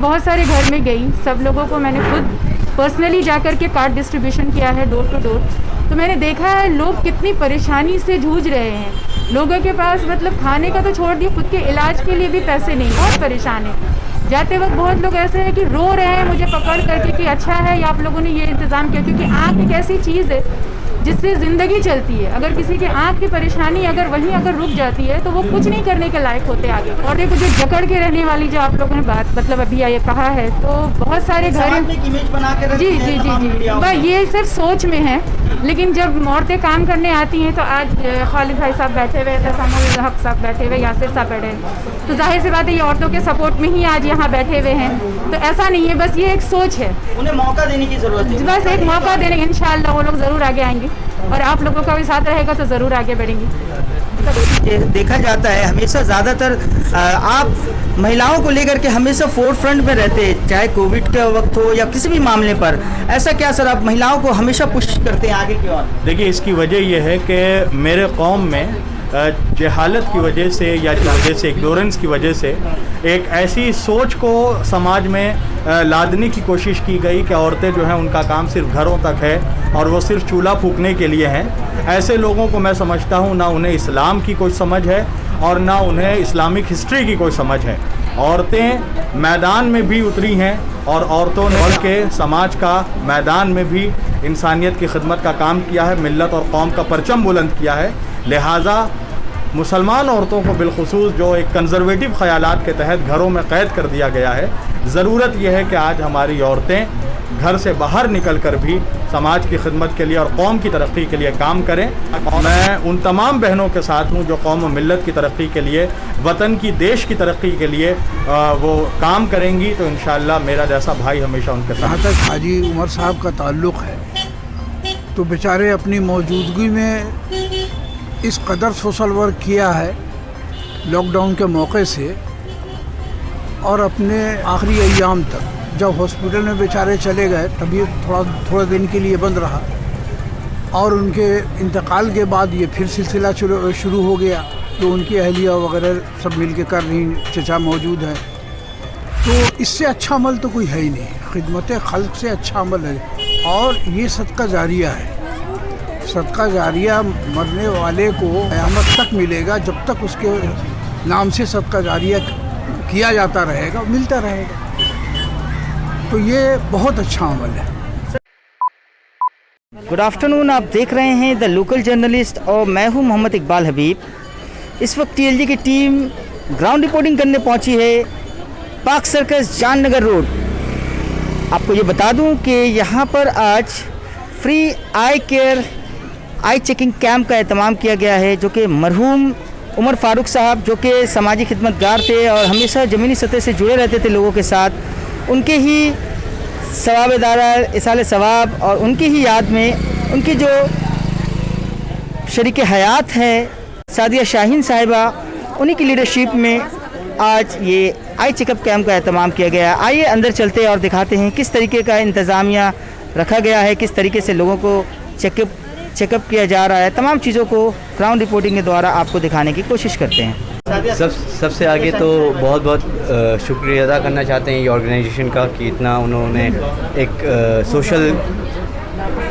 बहुत सारे घर में गई, सब लोगों को मैंने खुद पर्सनली जाकर के कार्ड डिस्ट्रीब्यूशन किया है डोर टू डोर। तो मैंने देखा है लोग कितनी परेशानी से जूझ रहे हैं। लोगों के पास मतलब खाने का तो छोड़ दिए, खुद के इलाज के लिए भी पैसे नहीं, बहुत परेशान है। जाते वक्त बहुत लोग ऐसे हैं कि रो रहे हैं मुझे पकड़ करके कि अच्छा है या आप लोगों ने ये इंतज़ाम किया, क्योंकि आँख एक ऐसी चीज़ है जिससे ज़िंदगी चलती है। अगर किसी के आँख की परेशानी अगर वहीं अगर रुक जाती है तो वो कुछ नहीं करने के लायक होते आगे। और देखो जो जकड़ के रहने वाली जो आप लोगों ने बात मतलब अभी ये कहा है, तो बहुत सारे घर जी जी जी जी बस ये सिर्फ सोच में है, लेकिन जब औरतें काम करने आती हैं तो आज खालिद भाई साहब बैठे हुए, तसामुल हक साहब बैठे हुए, यासिर साहब बैठे हैं, तो जाहिर सी बात है ये औरतों के सपोर्ट में ही आज यहाँ बैठे हुए हैं। तो ऐसा नहीं है, बस ये एक सोच है, उन्हें मौका देने की ज़रूरत है। बस एक मौका देने, इंशाल्लाह वो लोग ज़रूर आगे आएंगे और आप लोगों का भी साथ रहेगा तो ज़रूर आगे बढ़ेंगे। देखा जाता है हमेशा ज़्यादातर आप महिलाओं को लेकर के हमेशा फोर्थ फ्रंट में रहते हैं, चाहे कोविड के वक्त हो या किसी भी मामले पर। ऐसा क्या सर आप महिलाओं को हमेशा पुश करते हैं आगे की ओर? देखिए, इसकी वजह यह है कि मेरे कौम में जहालत की वजह से या इग्नोरेंस की वजह से एक ऐसी सोच को समाज में लादने की कोशिश की गई कि औरतें जो हैं उनका काम सिर्फ घरों तक है और वो सिर्फ चूल्हा फूंकने के लिए हैं। ऐसे लोगों को मैं समझता हूँ ना उन्हें इस्लाम की कोई समझ है और ना उन्हें इस्लामिक हिस्ट्री की कोई समझ है। औरतें मैदान में भी उतरी हैं और औरतों ने बढ़ के समाज का मैदान में भी इंसानियत की खिदमत का काम किया है, मिल्लत और कौम का परचम बुलंद किया है। लिहाजा मुसलमान औरतों को बिलखुसूस जो एक कंजर्वेटिव ख़यालात के तहत घरों में कैद कर दिया गया है, ज़रूरत यह है कि आज हमारी औरतें घर से बाहर निकल कर भी समाज की खिदमत के लिए और कौम की तरक्की के लिए काम करें। मैं उन तमाम बहनों के साथ हूँ जो कौम और मिल्लत की तरक्की के लिए, वतन की, देश की तरक्की के लिए वो काम करेंगी, तो इंशाअल्लाह मेरा जैसा भाई हमेशा उनके साथ। जहाँ तक हाजी उमर साहब का ताल्लुक़ है तो बेचारे अपनी मौजूदगी में इस कदर सोशल वर्क किया है लॉकडाउन के मौके से और अपने आखिरी अय्याम तक। जब हॉस्पिटल में बेचारे चले गए तबीयत थोड़ा दिन के लिए बंद रहा और उनके इंतकाल के बाद ये फिर सिलसिला शुरू हो गया, तो उनकी अहलिया वगैरह सब मिल के कर रही, चचा मौजूद है। तो इससे अच्छा अमल तो कोई है ही नहीं, खिदमत खल्क से अच्छा अमल है। और ये सदका जारिया है, सदका जारिया मरने वाले को क़यामत तक मिलेगा। जब तक उसके नाम से सदका जारिया किया जाता रहेगा, मिलता रहेगा। तो ये बहुत अच्छा अमल है। गुड आफ्टरनून, आप देख रहे हैं द लोकल जर्नलिस्ट और मैं हूं मोहम्मद इकबाल हबीब। इस वक्त टीएलजी की टीम ग्राउंड रिपोर्टिंग करने पहुंची है पार्क सर्कस जाननगर रोड। आपको ये बता दूं कि यहाँ पर आज free I care I checking camp का एहतमाम किया गया है, जो कि मरहूम उमर फारूक साहब, जो कि समाजी खिदमतगार थे और हमेशा ज़मीनी सतह से जुड़े रहते थे लोगों के साथ, उनके ही सवाबेदारा इसाले सवाब और उनकी ही याद में उनकी जो शरीक हयात है सादिया शाहीन साहिबा, उन्हीं की लीडरशिप में आज ये आई चेकअप कैंप का एहतमाम किया गया। आइए अंदर चलते हैं और दिखाते हैं किस तरीके का इंतज़ामिया रखा गया है, किस तरीके से लोगों को चेकअप किया जा रहा है। तमाम चीज़ों को ग्राउंड रिपोर्टिंग के द्वारा आपको दिखाने की कोशिश करते हैं। सबसे आगे तो बहुत बहुत शुक्रिया अदा करना चाहते हैं ये ऑर्गेनाइजेशन का कि इतना उन्होंने एक सोशल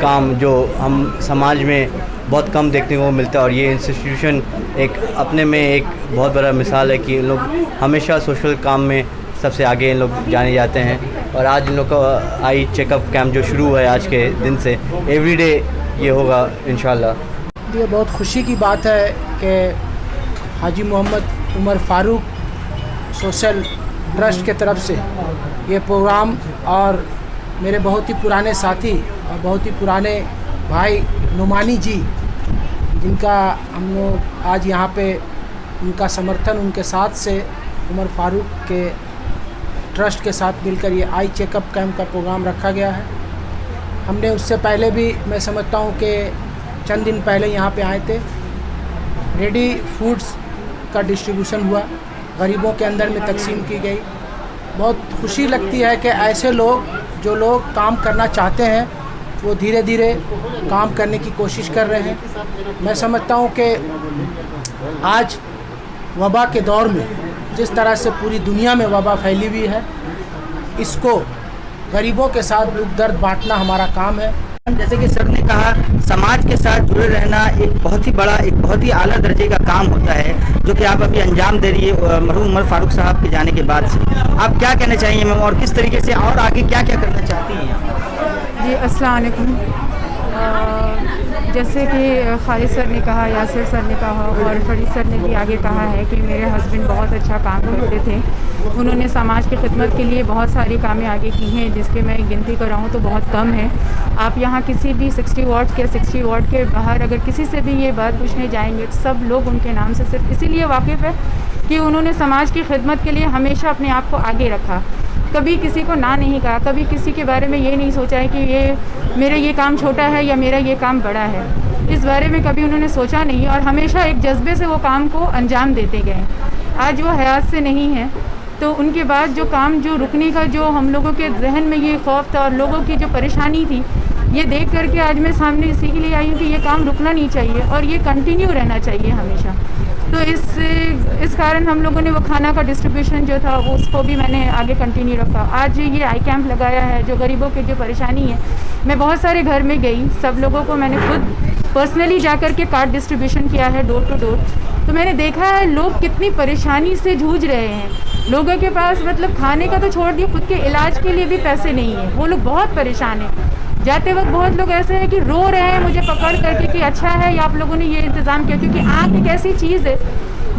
काम जो हम समाज में बहुत कम देखने को मिलता है, और ये इंस्टीट्यूशन एक अपने में एक बहुत बड़ा मिसाल है कि इन लोग हमेशा सोशल काम में सबसे आगे इन लोग जाने जाते हैं। और आज इन लोग का आई चेकअप कैंप जो शुरू हुआ है आज के दिन से, एवरीडे ये होगा इंशाल्लाह। ये बहुत खुशी की बात है कि हाजी मोहम्मद उमर फारूक सोशल ट्रस्ट के तरफ से ये प्रोग्राम, और मेरे बहुत ही पुराने साथी और बहुत ही पुराने भाई नुमानी जी, जिनका हम लोग आज यहाँ पे उनका समर्थन, उनके साथ से उमर फारूक के ट्रस्ट के साथ मिलकर ये आई चेकअप कैंप का प्रोग्राम रखा गया है। हमने उससे पहले भी, मैं समझता हूँ कि चंद दिन पहले यहाँ पे आए थे, रेडी फूड्स का डिस्ट्रीब्यूशन हुआ, गरीबों के अंदर में तकसीम की गई। बहुत खुशी लगती है कि ऐसे लोग जो लोग काम करना चाहते हैं वो धीरे धीरे काम करने की कोशिश कर रहे हैं। मैं समझता हूँ कि आज वबा के दौर में जिस तरह से पूरी दुनिया में वबा फैली हुई है, इसको गरीबों के साथ दुख दर्द बांटना हमारा काम है। जैसे कि सर ने कहा, समाज के साथ जुड़े रहना एक बहुत ही बड़ा, एक बहुत ही आला दर्जे का काम होता है, जो कि आप अभी अंजाम दे रही है मरहूम उमर फारूक साहब के जाने के बाद से। आप क्या कहना चाहिए मैम, और किस तरीके से और आगे क्या क्या करना चाहती हैं? जी अस्सलाम वालेकुम। जैसे कि खालिद सर ने कहा, यासिर सर ने कहा और फरीद सर ने भी आगे कहा है कि मेरे हस्बैंड बहुत अच्छा काम करते थे। उन्होंने समाज की खिदमत के लिए बहुत सारी कामें आगे की हैं, जिसके मैं गिनती कराऊँ तो बहुत कम है। आप यहाँ किसी भी 60 वार्ड के बाहर अगर किसी से भी ये बात पूछने जाएंगे तो सब लोग उनके नाम से सिर्फ इसीलिए वाकिफ़ है कि उन्होंने समाज की खिदमत के लिए हमेशा अपने आप को आगे रखा। कभी किसी को ना नहीं कहा, कभी किसी के बारे में ये नहीं सोचा है कि ये मेरा ये काम छोटा है या मेरा ये काम बड़ा है। इस बारे में कभी उन्होंने सोचा नहीं और हमेशा एक जज्बे से वो काम को अंजाम देते गए। आज वो हयात से नहीं है, तो उनके बाद जो काम जो रुकने का जो हम लोगों के जहन में ये खौफ था और लोगों की जो परेशानी थी, ये देख करके आज मैं सामने इसी के लिए आई हूँ कि ये काम रुकना नहीं चाहिए और ये कंटिन्यू रहना चाहिए हमेशा। तो इस कारण हम लोगों ने वो खाना का डिस्ट्रीब्यूशन जो था उसको भी मैंने आगे कंटिन्यू रखा। आज ये आई कैंप लगाया है, जो गरीबों की जो परेशानी है, मैं बहुत सारे घर में गई, सब लोगों को मैंने खुद पर्सनली जा कर के कार्ड डिस्ट्रीब्यूशन किया है डोर टू डोर। तो मैंने देखा है लोग कितनी परेशानी से जूझ रहे हैं। लोगों के पास मतलब खाने का तो छोड़ दिए, खुद के इलाज के लिए भी पैसे नहीं है। वो लोग बहुत परेशान हैं। जाते वक्त बहुत लोग ऐसे हैं कि रो रहे हैं मुझे पकड़ करके कि अच्छा है या आप लोगों ने ये इंतज़ाम किया, क्योंकि आँख एक ऐसी चीज़ है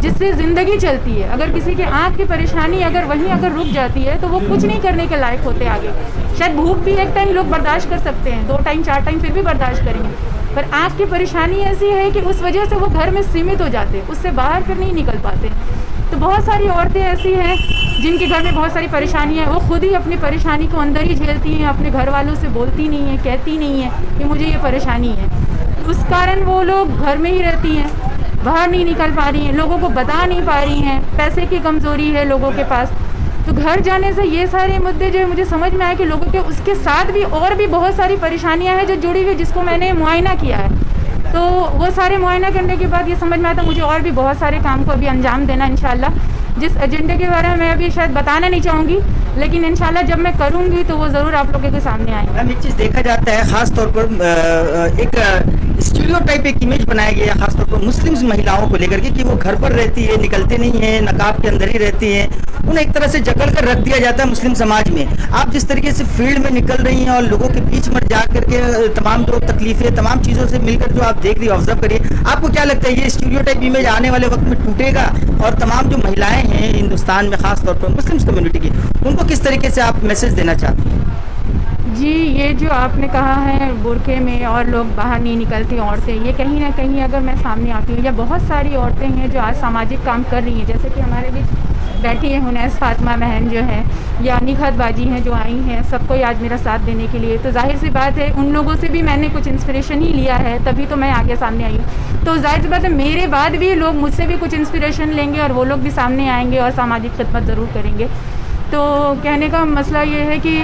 जिससे ज़िंदगी चलती है। अगर किसी के आँख की परेशानी अगर रुक जाती है तो वो कुछ नहीं करने के लायक होते आगे। शायद भूख भी एक टाइम लोग बर्दाश्त कर सकते हैं, 2 टाइम 4 टाइम फिर भी बर्दाश्त करेंगे, पर आँख की परेशानी ऐसी है कि उस वजह से वो घर में सीमित हो जाते हैं, उससे बाहर फिर नहीं निकल पाते। तो बहुत सारी औरतें ऐसी हैं जिनके घर में बहुत सारी परेशानी है, वो खुद ही अपनी परेशानी को अंदर ही झेलती हैं, अपने घर वालों से बोलती नहीं है, कहती नहीं है कि मुझे ये परेशानी है। उस कारण वो लोग घर में ही रहती हैं, बाहर नहीं निकल पा रही हैं, लोगों को बता नहीं पा रही हैं, पैसे की कमज़ोरी है लोगों के पास। तो घर जाने से ये सारे मुद्दे जो है मुझे समझ में आया कि लोगों के उसके साथ भी और भी बहुत सारी परेशानियां हैं जो जुड़ी हुई, जिसको मैंने मुआयना किया है। तो वो सारे मुआयना करने के बाद ये समझ में आता मुझे और भी बहुत सारे काम को अभी अंजाम देना इंशाल्लाह, जिस एजेंडे के बारे में मैं अभी शायद बताना नहीं चाहूँगी, लेकिन इंशाल्लाह जब मैं करूँगी तो वो ज़रूर आप लोगों के सामने आएंगे। मैम एक चीज़ देखा जाता है, ख़ास तौर पर एक स्टीरियोटाइप एक इमेज बनाया गया है, ख़ास तौर पर मुस्लिम महिलाओं को लेकर के कि वो घर पर रहती है, निकलते नहीं है, नकाब के अंदर ही रहती हैं, उन्हें एक तरह से जकड़ कर रख दिया जाता है मुस्लिम समाज में। आप जिस तरीके से फील्ड में निकल रही हैं और लोगों के बीच में जा करके तमाम जो तकलीफ़ें, तमाम चीज़ों से मिलकर जो आप देख रही, ऑब्जर्व करिए, आपको क्या लगता है ये स्टीरियोटाइप इमेज आने वाले वक्त में टूटेगा और तमाम जो महिलाएं हैं हिंदुस्तान में, ख़ास तौर पर मुस्लिम कम्युनिटी की, उनको किस तरीके से आप मैसेज देना चाहते हैं? जी, ये जो आपने कहा है बुरके में और लोग बाहर नहीं निकलती औरतें, ये कहीं ना कहीं अगर मैं सामने आती हूँ, या बहुत सारी औरतें हैं जो आज सामाजिक काम कर रही हैं, जैसे कि हमारे बीच बैठी है हुनैस फातिमा बहन जो है, या निखत बाजी हैं जो आई हैं, सबको आज मेरा साथ देने के लिए। तो जाहिर सी बात है उन लोगों से भी मैंने कुछ इंस्पिरेशन ही लिया है, तभी तो मैं आगे सामने आई हूँ। तो जाहिर सी बात है मेरे बाद भी लोग मुझसे भी कुछ इंस्पिरेशन लेंगे और वो लोग भी सामने आएंगे और सामाजिक खिदमत ज़रूर करेंगे। तो कहने का मसला ये है कि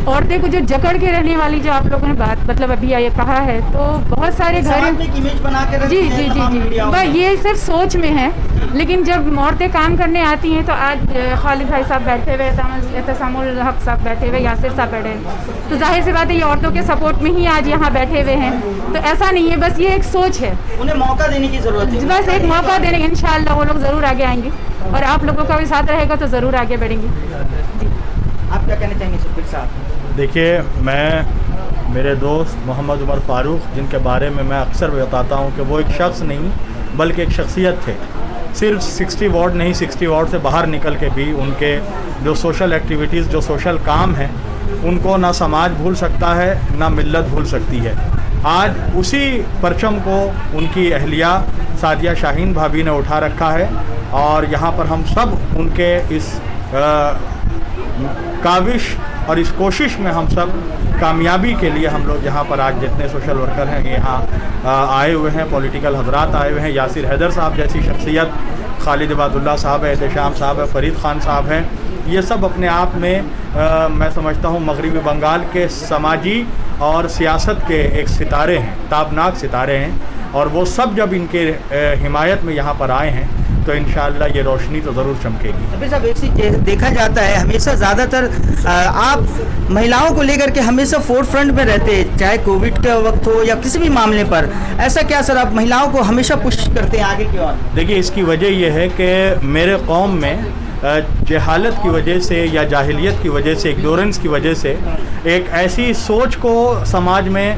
औरतें को जो जकड़ के रहने वाली जो आप लोगों ने बात मतलब अभी ये कहा है, तो बहुत सारे घर इमेज बना के जी जी जी जी बस ये सिर्फ सोच में है, लेकिन जब औरतें काम करने आती हैं तो आज खालिद भाई साहब बैठे हुए, एहतसामुल हक साहब बैठे हुए, यासिर साहब बैठे हैं, तो जाहिर सी बात है ये औरतों के सपोर्ट में ही आज यहाँ बैठे हुए हैं। तो ऐसा नहीं है, बस ये एक सोच है, उन्हें मौका देने की ज़रूरत है, बस एक मौका देने, इंशाअल्लाह वो लोग ज़रूर आगे आएंगे और आप लोगों का भी साथ रहेगा तो ज़रूर आगे बढ़ेंगे। जी, आप क्या कहना चाहेंगे शफीक साहब? देखिए, मैं मेरे दोस्त मोहम्मद उमर फ़ारूक, जिनके बारे में मैं अक्सर बताता हूँ कि वो एक शख्स नहीं बल्कि एक शख्सियत थे। सिर्फ 60 वार्ड नहीं, 60 वार्ड से बाहर निकल के भी उनके जो सोशल एक्टिविटीज़, जो सोशल काम हैं, उनको ना समाज भूल सकता है ना मिल्लत भूल सकती है। आज उसी परचम को उनकी अहलिया सादिया शाहीन भाभी ने उठा रखा है और यहाँ पर हम सब उनके इस काविश और इस कोशिश में हम सब कामयाबी के लिए हम लोग यहाँ पर आज जितने सोशल वर्कर हैं यहाँ आए हुए हैं, पॉलिटिकल हजरात आए हुए हैं, यासिर हैदर साहब जैसी शख्सियत, खालिद इबादुल्लाह साहब है, एहतशाम साहब है, फरीद ख़ान साहब हैं, ये सब अपने आप में मैं समझता हूँ मगरबी बंगाल के समाजी और सियासत के एक सितारे हैं, ताबनाक सितारे हैं। और वो सब जब इनके हिमायत में यहाँ पर आए हैं तो इंशाअल्लाह ये रोशनी तो ज़रूर चमकेगी। अभी साहब एक चीज़ देखा जाता है, हमेशा ज़्यादातर आप महिलाओं को लेकर के हमेशा फोर फ्रंट में रहते हैं, चाहे कोविड का वक्त हो या किसी भी मामले पर। ऐसा क्या सर, आप महिलाओं को हमेशा पुश करते हैं आगे की ओर? देखिए, इसकी वजह यह है कि मेरे कौम में जहालत की वजह से या जाहिलियत की वजह से, इग्नोरेंस की वजह से एक ऐसी सोच को समाज में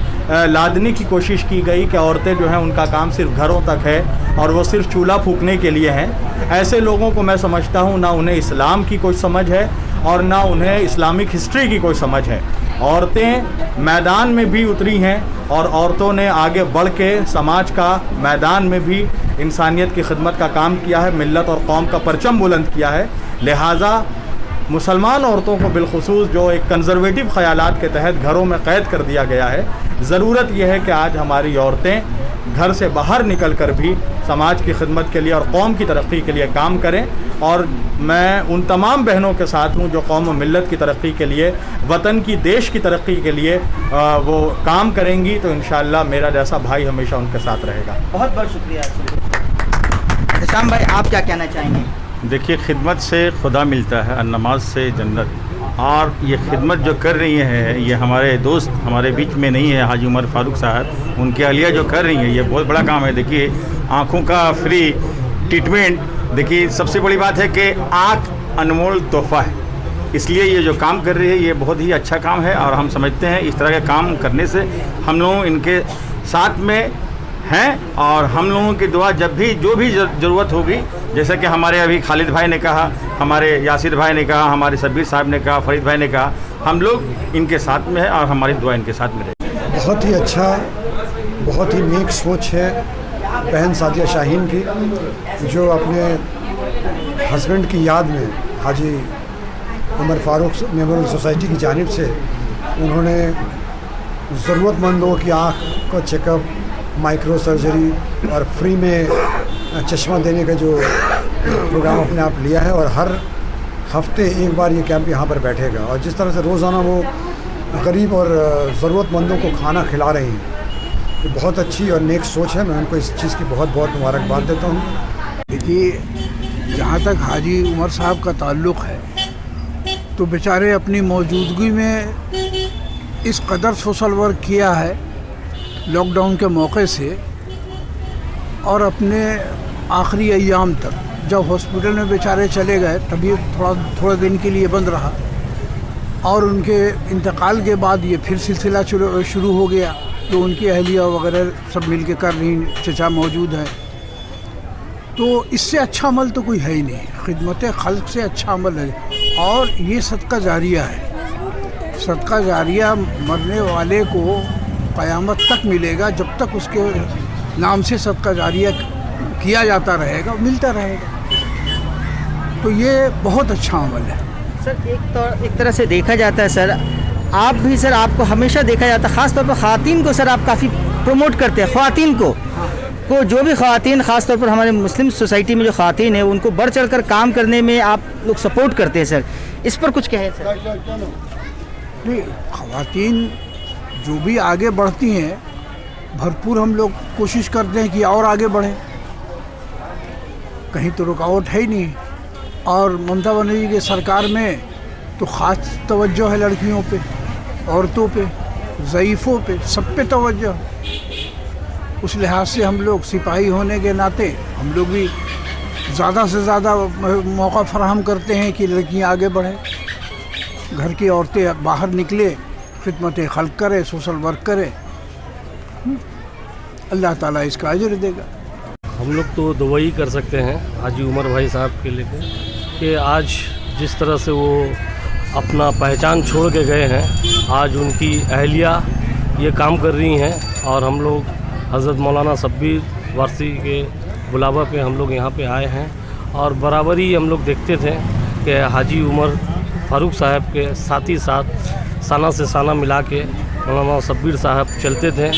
लादने की कोशिश की गई कि औरतें जो हैं उनका काम सिर्फ घरों तक है और वो सिर्फ चूल्हा फूंकने के लिए हैं। ऐसे लोगों को मैं समझता हूँ ना उन्हें इस्लाम की कोई समझ है और ना उन्हें इस्लामिक हिस्ट्री की कोई समझ है। औरतें मैदान में भी उतरी हैं और औरतों ने आगे बढ़ के समाज का मैदान में भी इंसानियत की खिदमत का काम किया है, मिल्लत और कौम का परचम बुलंद किया है। लिहाजा मुसलमान औरतों को बिलखुसूस जो एक कंजर्वेटिव ख़यालात के तहत घरों में कैद कर दिया गया है, ज़रूरत यह है कि आज हमारी औरतें घर से बाहर निकल कर भी समाज की खिदमत के लिए और कौम की तरक्की के लिए काम करें। और मैं उन तमाम बहनों के साथ हूँ जो कौम और मिल्लत की तरक्की के लिए, वतन की, देश की तरक्की के लिए वो काम करेंगी, तो इंशाअल्लाह मेरा जैसा भाई हमेशा उनके साथ रहेगा। बहुत बहुत शुक्रिया। शाम भाई, आप क्या कहना चाहेंगे? देखिए, खिदमत से खुदा मिलता है और नमाज से जन्नत। और ये खिदमत जो कर रही है, ये हमारे दोस्त हमारे बीच में नहीं है, हाजी उमर फारूक साहब, उनकी अहलिया जो कर रही है, ये बहुत बड़ा काम है। देखिए, आँखों का फ्री ट्रीटमेंट, देखिए सबसे बड़ी बात है कि आँख अनमोल तोहफ़ा है, इसलिए ये जो काम कर रही है ये बहुत ही अच्छा काम है। और हम समझते हैं इस तरह के काम करने से हम लोग इनके साथ में हैं और हम लोगों की दुआ जब भी जो भी ज़रूरत होगी, जैसे कि हमारे अभी खालिद भाई ने कहा, हमारे यासिर भाई ने कहा, हमारे शब्बीर साहब ने कहा, फरीद भाई ने कहा, हम लोग इनके साथ में हैं और हमारी दुआ इनके साथ में रहेगी। बहुत ही अच्छा, बहुत ही नेक सोच है बहन सादिया शाहीन की, जो अपने हस्बैंड की याद में हाजी उमर फारूक मेमोरियल सोसाइटी की जानिब से उन्होंने ज़रूरतमंदों की आँख का चेकअप, माइक्रो सर्जरी और फ्री में चश्मा देने का जो प्रोग्राम अपने आप लिया है। और हर हफ्ते एक बार ये कैंप यहाँ पर बैठेगा और जिस तरह से रोज़ाना वो गरीब और ज़रूरतमंदों को खाना खिला रही हैं, ये बहुत अच्छी और नेक सोच है। मैं उनको इस चीज़ की बहुत बहुत मुबारकबाद देता हूँ। देखिए, जहाँ तक हाजी उमर साहब का ताल्लुक़ है, तो बेचारे अपनी मौजूदगी में इस कदर सोशल वर्क किया है लॉकडाउन के मौके से, और अपने आखिरी अय्याम तक, जब हॉस्पिटल में बेचारे चले गए तभी थोड़ा दिन के लिए बंद रहा, और उनके इंतकाल के बाद ये फिर सिलसिला शुरू हो गया। तो उनकी अहलिया वगैरह सब मिल के कर रही, चचा मौजूद है। तो इससे अच्छा अमल तो कोई है ही नहीं, खिदमत खल्क से अच्छा अमल है। और ये सदका जारिया है। सदका जारिया मरने वाले को क़यामत तक मिलेगा, जब तक उसके नाम से सदका जारिया किया जाता रहेगा, मिलता रहेगा। तो ये बहुत अच्छा अमल है सर। एक तरह से देखा जाता है सर, आप भी सर, आपको हमेशा देखा जाता है, ख़ास तौर पर ख़वातीन को सर आप काफ़ी प्रमोट करते हैं। ख़वातीन को जो भी ख़वातीन, ख़ास तौर पर हमारे मुस्लिम सोसाइटी में जो ख़वातीन है, उनको बढ़ चढ़ कर काम करने में आप लोग सपोर्ट करते हैं सर। इस पर कुछ कहें सर। नहीं, ख़वातीन जो भी आगे बढ़ती हैं, भरपूर हम लोग कोशिश करते हैं कि और आगे बढ़ें, कहीं तो रुकावट है ही नहीं। और ममता बनर्जी की सरकार में तो ख़ास तवज्जो है लड़कियों पे, औरतों पे, ज़ईफ़ों पे, सब पे तवज्जो। उस लिहाज से हम लोग सिपाही होने के नाते हम लोग भी ज़्यादा से ज़्यादा मौका फराहम करते हैं कि लड़कियां आगे बढ़ें, घर की औरतें बाहर निकले, खिदमत खल्क करे, सोशल वर्क करे। अल्लाह ताला इसका अजर देगा। हम लोग तो दुआ ही कर सकते हैं हाजी उमर भाई साहब के लेकर कि आज जिस तरह से वो अपना पहचान छोड़ के गए हैं, आज उनकी अहलिया ये काम कर रही हैं। और हम लोग हज़रत मौलाना शब्बीर वारसी के बुलावा पे हम लोग यहाँ पे आए हैं और बराबर ही हम लोग देखते थे कि हाजी उमर फारूक साहब के साथ ही साथ साना से साना मिला के मौलाना शब्बीर साहब चलते थे।